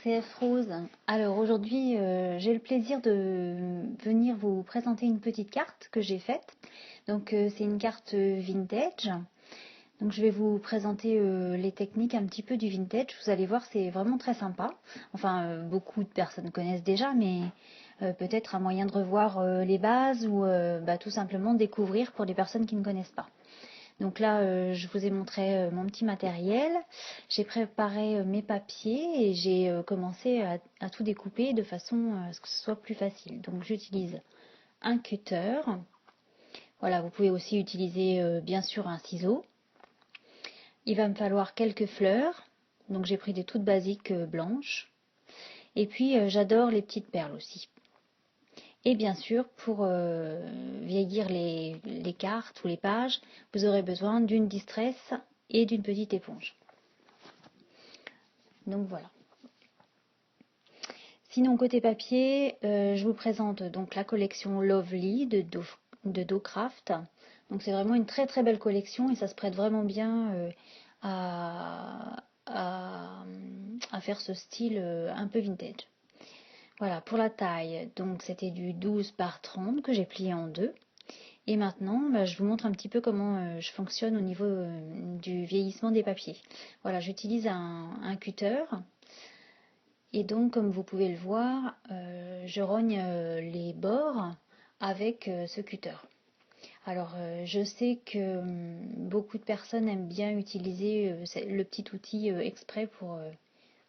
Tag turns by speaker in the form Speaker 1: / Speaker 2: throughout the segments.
Speaker 1: c'est F Rose. Alors aujourd'hui, j'ai le plaisir de venir vous présenter une petite carte que j'ai faite. Donc c'est une carte vintage. Donc je vais vous présenter les techniques un petit peu du vintage. Vous allez voir, c'est vraiment très sympa. Enfin, beaucoup de personnes connaissent déjà, mais peut-être un moyen de revoir les bases ou tout simplement découvrir pour les personnes qui ne connaissent pas. Donc là, je vous ai montré mon petit matériel. J'ai préparé mes papiers et j'ai commencé à tout découper de façon à ce que ce soit plus facile. Donc j'utilise un cutter. Voilà, vous pouvez aussi utiliser bien sûr un ciseau. Il va me falloir quelques fleurs. Donc j'ai pris des toutes basiques blanches. Et puis j'adore les petites perles aussi. Et bien sûr, pour vieillir les cartes ou les pages, vous aurez besoin d'une distress et d'une petite éponge. Donc voilà. Sinon, côté papier, je vous présente donc la collection Lovely de Docraft. Donc c'est vraiment une très très belle collection et ça se prête vraiment bien à, à faire ce style un peu vintage. Voilà, pour la taille, donc c'était du 12 par 30 que j'ai plié en deux. Et maintenant, je vous montre un petit peu comment je fonctionne au niveau du vieillissement des papiers. Voilà, j'utilise un cutter. Et donc, comme vous pouvez le voir, je rogne les bords avec ce cutter. Alors, je sais que beaucoup de personnes aiment bien utiliser le petit outil exprès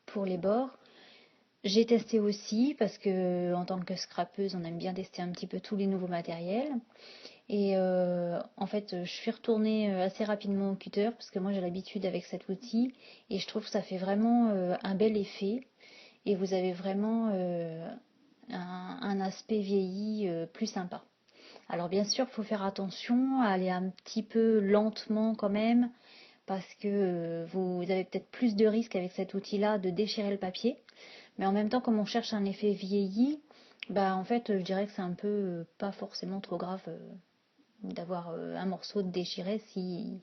Speaker 1: pour les bords. J'ai testé aussi parce que en tant que scrapeuse, on aime bien tester un petit peu tous les nouveaux matériels. Et en fait, je suis retournée assez rapidement au cutter parce que moi j'ai l'habitude avec cet outil et je trouve que ça fait vraiment un bel effet et vous avez vraiment un aspect vieilli plus sympa. Alors bien sûr, il faut faire attention à aller un petit peu lentement quand même parce que vous avez peut-être plus de risques avec cet outil-là de déchirer le papier. Mais en même temps, comme on cherche un effet vieilli, en fait, je dirais que c'est un peu pas forcément trop grave d'avoir un morceau de déchiré si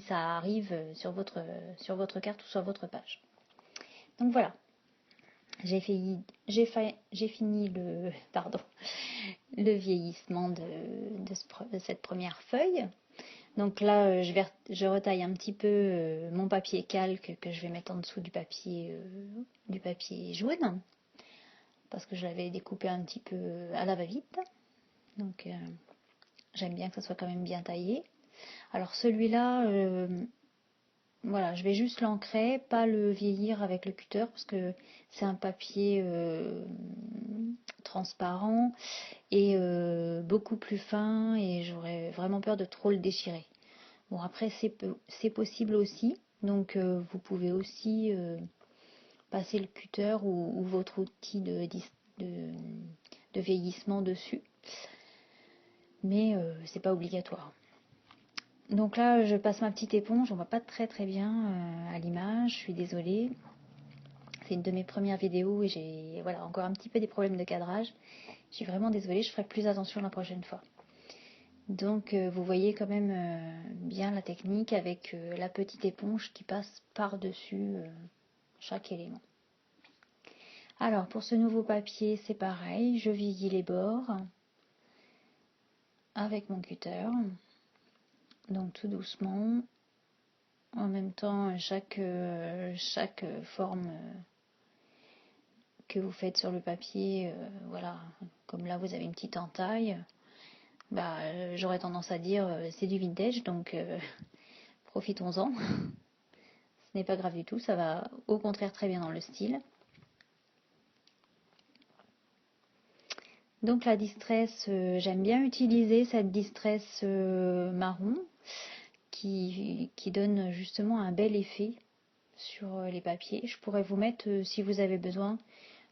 Speaker 1: ça arrive sur votre carte ou sur votre page. Donc voilà, j'ai fini le vieillissement de cette première feuille. Donc là, je retaille un petit peu mon papier calque que je vais mettre en dessous du papier jaune parce que je l'avais découpé un petit peu à la va-vite. Donc j'aime bien que ça soit quand même bien taillé. Alors celui-là, voilà, je vais juste l'ancrer, pas le vieillir avec le cutter parce que c'est un papier transparent et beaucoup plus fin et j'aurais vraiment peur de trop le déchirer. Bon, après c'est possible aussi, donc vous pouvez aussi passer le cutter ou votre outil de vieillissement dessus, mais c'est pas obligatoire. Donc là, je passe ma petite éponge, on voit pas très très bien à l'image, je suis désolée. C'est une de mes premières vidéos et j'ai encore un petit peu des problèmes de cadrage. Je suis vraiment désolée, je ferai plus attention la prochaine fois. Donc vous voyez quand même bien la technique avec la petite éponge qui passe par-dessus chaque élément. Alors pour ce nouveau papier, c'est pareil, je vieillis les bords avec mon cutter. Donc tout doucement. En même temps, chaque forme que vous faites sur le papier, voilà, comme là vous avez une petite entaille, j'aurais tendance à dire c'est du vintage, donc profitons-en. Ce n'est pas grave du tout, ça va au contraire très bien dans le style. Donc la distress, j'aime bien utiliser cette distress marron qui donne justement un bel effet sur les papiers. Je pourrais vous mettre, si vous avez besoin,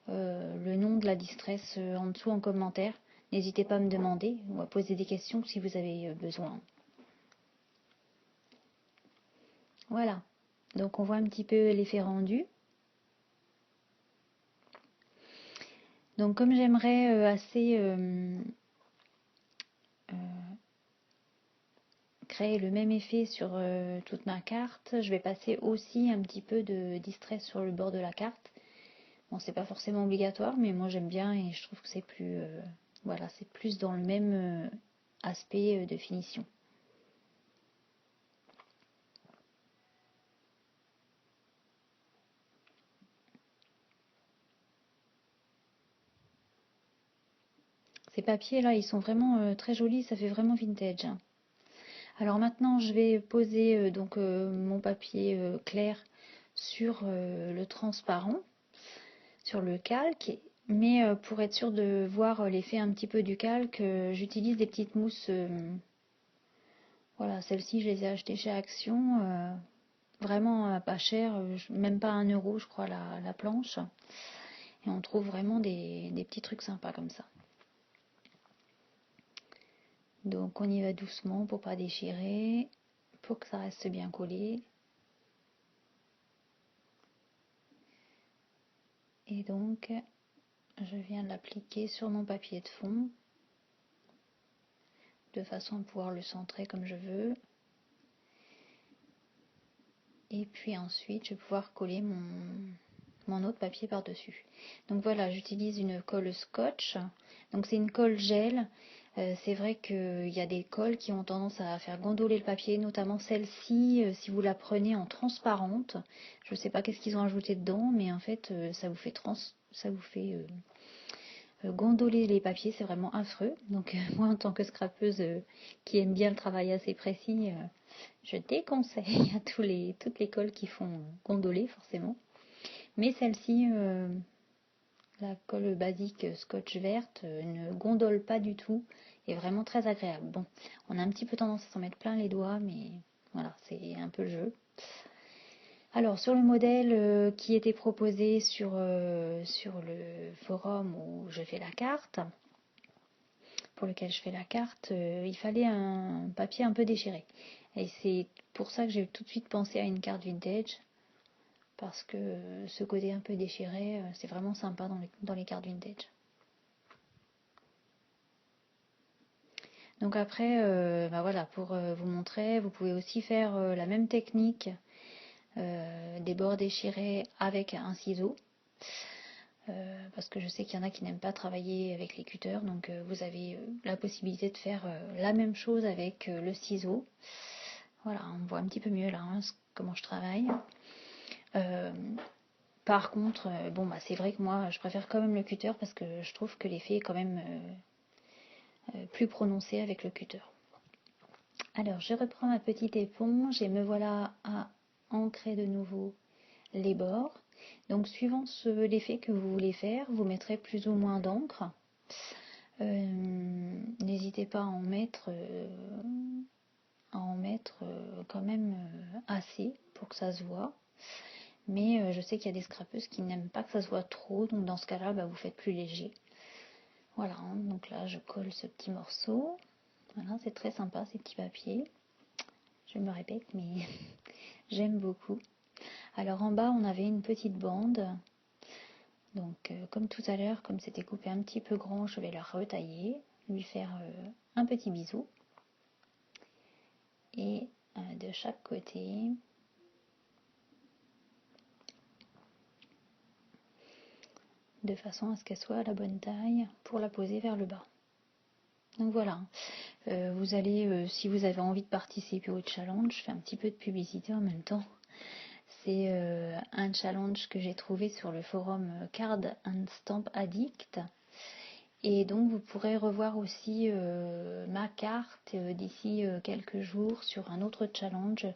Speaker 1: le nom de la distress en dessous en commentaire. N'hésitez pas à me demander ou à poser des questions si vous avez besoin. Voilà, donc on voit un petit peu l'effet rendu. Donc comme j'aimerais assez créer le même effet sur toute ma carte, je vais passer aussi un petit peu de distress sur le bord de la carte Bon, c'est pas forcément obligatoire, mais moi j'aime bien et je trouve que c'est plus, voilà, c'est plus dans le même aspect de finition. Ces papiers là, ils sont vraiment très jolis, ça fait vraiment vintage, hein. Alors maintenant, je vais poser donc mon papier clair sur le transparent, sur le calque. Mais pour être sûr de voir l'effet un petit peu du calque, j'utilise des petites mousses. Voilà, celles-ci, je les ai achetées chez Action. Vraiment pas cher, même pas 1 € je crois la planche. Et on trouve vraiment des petits trucs sympas comme ça. Donc on y va doucement pour pas déchirer, pour que ça reste bien collé. Et donc je viens l'appliquer sur mon papier de fond, de façon à pouvoir le centrer comme je veux. Et puis ensuite je vais pouvoir coller mon autre papier par-dessus. Donc voilà, j'utilise une colle scotch. Donc c'est une colle gel. C'est vrai qu'il y a des colles qui ont tendance à faire gondoler le papier, notamment celle-ci, si vous la prenez en transparente. Je ne sais pas qu'est-ce qu'ils ont ajouté dedans, mais en fait ça vous fait gondoler les papiers, c'est vraiment affreux. Donc moi en tant que scrapeuse qui aime bien le travail assez précis, je déconseille à toutes les colles qui font gondoler forcément. Mais celle-ci, la colle basique scotch verte, ne gondole pas du tout, est vraiment très agréable. Bon, on a un petit peu tendance à s'en mettre plein les doigts, mais voilà, c'est un peu le jeu. Alors sur le modèle qui était proposé sur le forum où je fais la carte, pour lequel je fais la carte, il fallait un papier un peu déchiré. Et c'est pour ça que j'ai tout de suite pensé à une carte vintage, parce que ce côté un peu déchiré, c'est vraiment sympa dans les cartes vintage. Donc après, bah voilà, pour vous montrer, vous pouvez aussi faire la même technique des bords déchirés avec un ciseau. Parce que je sais qu'il y en a qui n'aiment pas travailler avec les cutters, donc vous avez la possibilité de faire la même chose avec le ciseau. Voilà, on voit un petit peu mieux là comment je travaille. Par contre, bon bah c'est vrai que moi je préfère quand même le cutter parce que je trouve que l'effet est quand même plus prononcé avec le cutter. Alors je reprends ma petite éponge et me voilà à ancrer de nouveau les bords. Donc suivant l'effet que vous voulez faire, vous mettrez plus ou moins d'encre. N'hésitez pas à en mettre quand même assez pour que ça se voit. Mais je sais qu'il y a des scrapeuses qui n'aiment pas que ça se voit trop, donc dans ce cas-là, bah, vous faites plus léger. Voilà, hein, donc là je colle ce petit morceau. Voilà, c'est très sympa ces petits papiers. Je me répète, mais j'aime beaucoup. Alors en bas, on avait une petite bande. Donc comme tout à l'heure, comme c'était coupé un petit peu grand, je vais la retailler, lui faire un petit bisou. Et de chaque côté, de façon à ce qu'elle soit à la bonne taille pour la poser vers le bas. Donc voilà, vous allez, si vous avez envie de participer au challenge, je fais un petit peu de publicité en même temps. C'est un challenge que j'ai trouvé sur le forum Card and Stamp Addict. Et donc vous pourrez revoir aussi ma carte d'ici quelques jours sur un autre challenge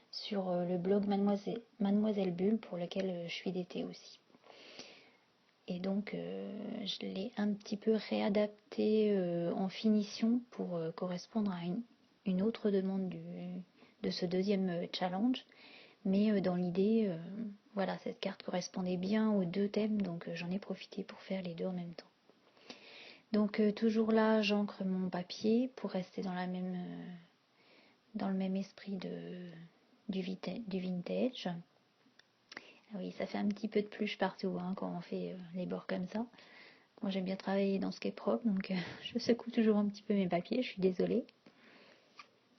Speaker 1: sur le blog Mademoiselle Bulle pour lequel je suis d'été aussi. Et donc je l'ai un petit peu réadapté en finition pour correspondre à une autre demande de ce deuxième challenge. Mais dans l'idée, voilà, cette carte correspondait bien aux deux thèmes, donc j'en ai profité pour faire les deux en même temps. Donc toujours là, j'encre mon papier pour rester dans le même esprit du vintage. Oui, ça fait un petit peu de pluche partout hein, quand on fait les bords comme ça. Moi j'aime bien travailler dans ce qui est propre, donc je secoue toujours un petit peu mes papiers, je suis désolée.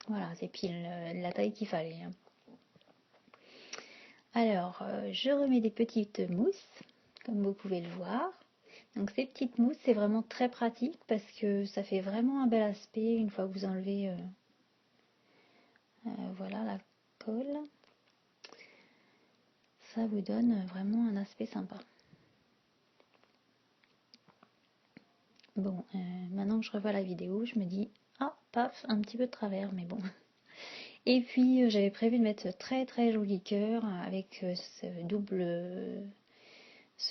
Speaker 1: Voilà, c'est pile la taille qu'il fallait. Hein. Alors, je remets des petites mousses, comme vous pouvez le voir. Donc ces petites mousses, c'est vraiment très pratique parce que ça fait vraiment un bel aspect une fois que vous enlevez voilà la colle. Ça vous donne vraiment un aspect sympa. Bon, maintenant que je revois la vidéo, je me dis, ah, paf, un petit peu de travers, mais bon. Et puis, j'avais prévu de mettre ce très très joli cœur avec ce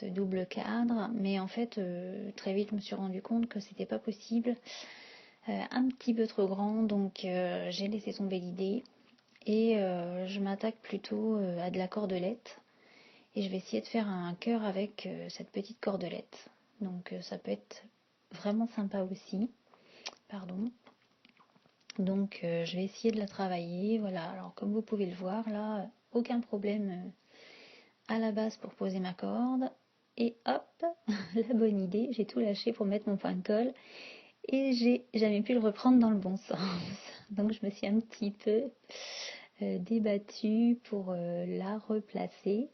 Speaker 1: double cadre, mais en fait, très vite, je me suis rendu compte que c'était pas possible, un petit peu trop grand, donc j'ai laissé tomber l'idée et je m'attaque plutôt à de la cordelette. Et je vais essayer de faire un cœur avec cette petite cordelette. Donc ça peut être vraiment sympa aussi. Pardon. Donc je vais essayer de la travailler. Voilà, alors comme vous pouvez le voir là, aucun problème à la base pour poser ma corde. Et hop, la bonne idée, j'ai tout lâché pour mettre mon point de colle. Et j'ai jamais pu le reprendre dans le bon sens. Donc je me suis un petit peu débattue pour la replacer.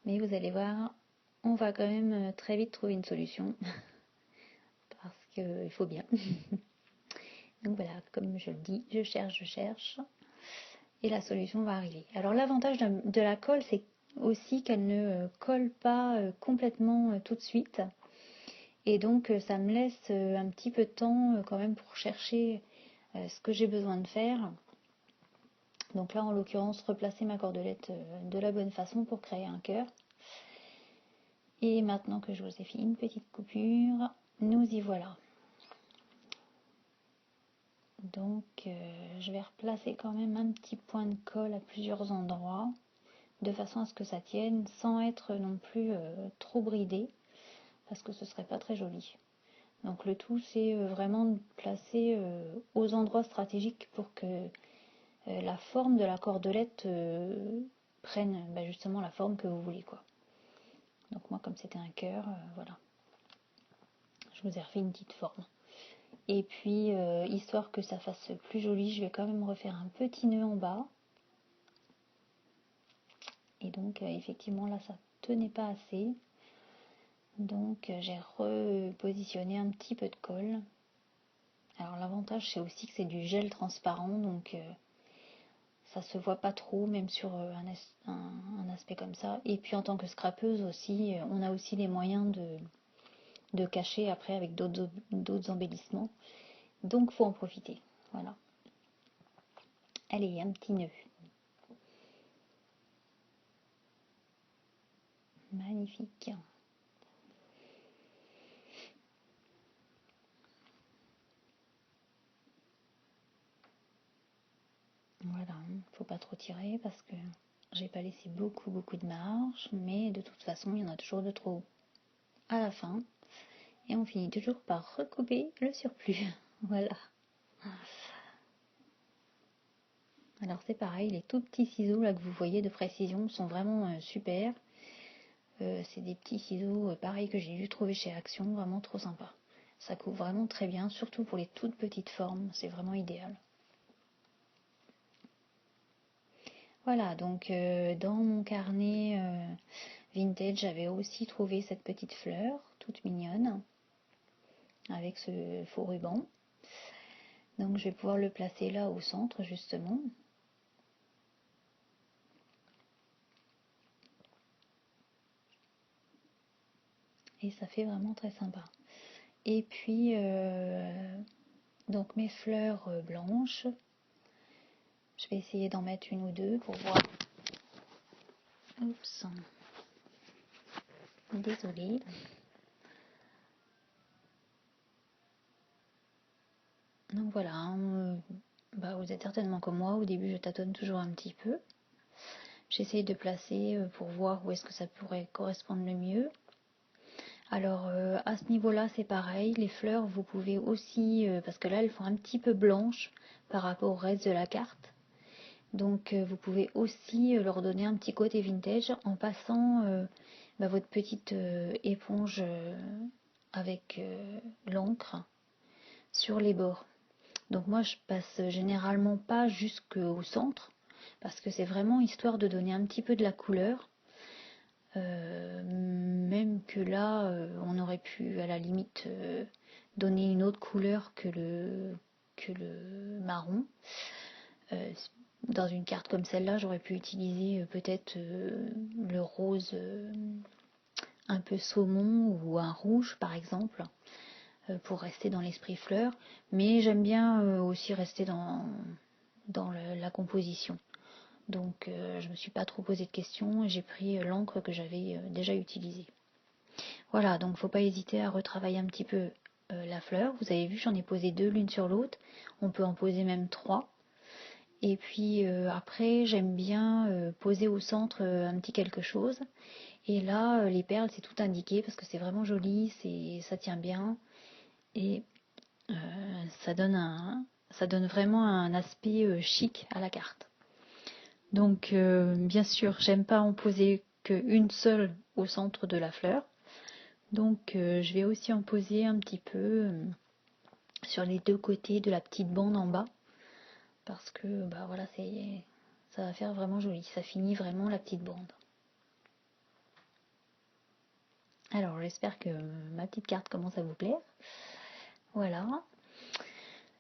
Speaker 1: Mais vous allez voir, on va quand même très vite trouver une solution. Parce qu'il faut bien. Donc voilà, comme je le dis, je cherche. Et la solution va arriver. Alors l'avantage de la colle, c'est aussi qu'elle ne colle pas complètement tout de suite. Et donc ça me laisse un petit peu de temps quand même pour chercher ce que j'ai besoin de faire. Donc là, en l'occurrence, replacer ma cordelette de la bonne façon pour créer un cœur. Et maintenant que je vous ai fait une petite coupure, nous y voilà. Donc je vais replacer quand même un petit point de colle à plusieurs endroits, de façon à ce que ça tienne, sans être non plus trop bridé, parce que ce serait pas très joli. Donc le tout, c'est vraiment de placer aux endroits stratégiques pour que la forme de la cordelette prenne justement la forme que vous voulez, quoi. Donc moi, comme c'était un cœur, voilà, je vous ai refait une petite forme. Et puis histoire que ça fasse plus joli, je vais quand même refaire un petit nœud en bas. Et donc effectivement là ça tenait pas assez, donc j'ai repositionné un petit peu de colle. Alors l'avantage c'est aussi que c'est du gel transparent, donc ça se voit pas trop, même sur un aspect comme ça. Et puis en tant que scrapeuse aussi, on a aussi les moyens de cacher après avec d'autres embellissements. Donc faut en profiter. Voilà. Allez, un petit nœud. Magnifique. Voilà, faut pas trop tirer parce que j'ai pas laissé beaucoup de marge, mais de toute façon il y en a toujours de trop à la fin et on finit toujours par recouper le surplus. Voilà. Alors c'est pareil, les tout petits ciseaux là que vous voyez de précision sont vraiment super. C'est des petits ciseaux pareil que j'ai dû trouver chez Action, vraiment trop sympa. Ça coupe vraiment très bien, surtout pour les toutes petites formes, c'est vraiment idéal. Voilà, donc dans mon carnet vintage, j'avais aussi trouvé cette petite fleur, toute mignonne, avec ce faux ruban. Donc je vais pouvoir le placer là au centre, justement. Et ça fait vraiment très sympa. Et puis, donc mes fleurs blanches, je vais essayer d'en mettre une ou deux pour voir. Oups, désolée. Donc voilà, vous êtes certainement comme moi, au début je tâtonne toujours un petit peu. J'essaye de placer pour voir où est-ce que ça pourrait correspondre le mieux. Alors à ce niveau-là c'est pareil, les fleurs vous pouvez aussi, parce que là elles font un petit peu blanches par rapport au reste de la carte. Donc vous pouvez aussi leur donner un petit côté vintage en passant votre petite éponge avec l'encre sur les bords. Donc moi je passe généralement pas jusqu'au centre parce que c'est vraiment histoire de donner un petit peu de la couleur. Même que là, on aurait pu à la limite donner une autre couleur que le marron. Dans une carte comme celle-là, j'aurais pu utiliser peut-être le rose un peu saumon ou un rouge par exemple, pour rester dans l'esprit fleur. Mais j'aime bien aussi rester dans la composition. Donc je me suis pas trop posé de questions et j'ai pris l'encre que j'avais déjà utilisée. Voilà, donc faut pas hésiter à retravailler un petit peu la fleur. Vous avez vu, j'en ai posé 2 l'une sur l'autre. On peut en poser même 3. Et puis après, j'aime bien poser au centre un petit quelque chose. Et là, les perles, c'est tout indiqué parce que c'est vraiment joli, ça tient bien. Et ça donne vraiment un aspect chic à la carte. Donc bien sûr, j'aime pas en poser qu'une seule au centre de la fleur. Donc je vais aussi en poser un petit peu sur les 2 côtés de la petite bande en bas. Parce que bah voilà, ça va faire vraiment joli. Ça finit vraiment la petite bande. Alors j'espère que ma petite carte commence à vous plaire. Voilà.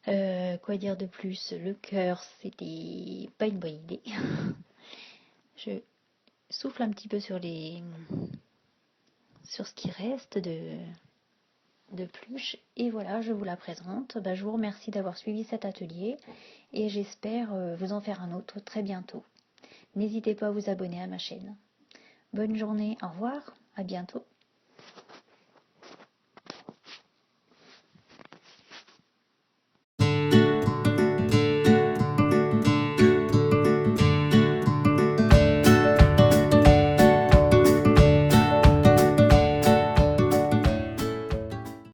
Speaker 1: Quoi dire de plus? Le cœur, c'était pas une bonne idée. Je souffle un petit peu sur ce qui reste de pluche et voilà, je vous la présente. Je vous remercie d'avoir suivi cet atelier et j'espère vous en faire un autre très bientôt. N'hésitez pas à vous abonner à ma chaîne. Bonne journée, au revoir, à bientôt.